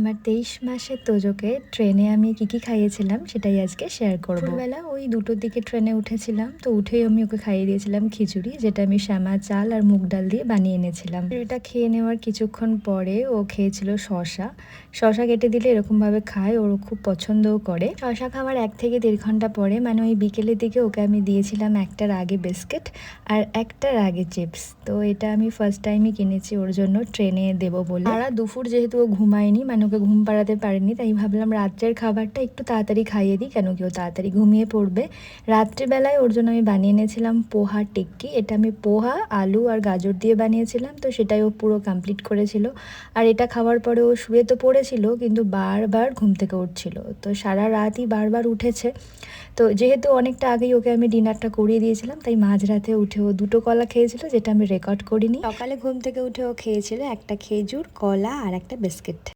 আমার 23 মাসের তোজোকে ট্রেনে আমি কি খাইয়েছিলাম সেটাই আজকে শেয়ার করব। দুপুরবেলা ওই 2টোর দিকে ট্রেনে উঠেছিলাম, তো উঠেই আমি ওকে খাইয়ে দিয়েছিলাম খিচুড়ি, যেটা আমি শ্যামা চাল আর মুগ ডাল দিয়ে বানিয়ে এনেছিলাম। এটা খেয়ে নেওয়ার কিছুক্ষণ পরে ও খেয়েছিল শশা। শশা কেটে দিলে এরকমভাবে খায়, ওর খুব পছন্দও করে। শশা খাওয়ার 1 থেকে 1.5 ঘন্টা পরে, মানে ওই বিকেলের দিকে ওকে আমি দিয়েছিলাম একটার আগে বিস্কিট আর একটার আগে চিপস। তো এটা আমি ফার্স্ট টাইমই কিনেছি ওর জন্য ট্রেনে দেবো বলে। সারা দুপুর যেহেতু ও ঘুমায়নি, মানে ওকে ঘুম পাড়াতে পারেনি, তাই ভাবলাম রাত্রের খাবারটা একটু তাড়াতাড়ি খাইয়ে দিই, কেন কি ও তাড়াতাড়ি ঘুমিয়ে পড়বে। রাত্রিবেলায় ওর জন্য আমি বানিয়ে এনেছিলাম পোহা টিক্কি। এটা আমি পোহা, আলু আর গাজর দিয়ে বানিয়েছিলাম, তো সেটাই ও পুরো কমপ্লিট করেছিল। আর এটা খাওয়ার পরে ও শুয়ে তো পড়েছিল, কিন্তু বারবার ঘুম থেকে উঠছিল, তো সারা রাতই বারবার উঠেছে। তো যেহেতু অনেকটা আগেই ওকে আমি ডিনারটা করিয়ে দিয়েছিলাম, তাই মাঝরাতে উঠে ও 2টো কলা খেয়েছিল, যেটা আমি রেকর্ড করিনি। সকালে ঘুম থেকে উঠে ও খেয়েছিল একটা খেজুর, কলা আর একটা বিস্কিট।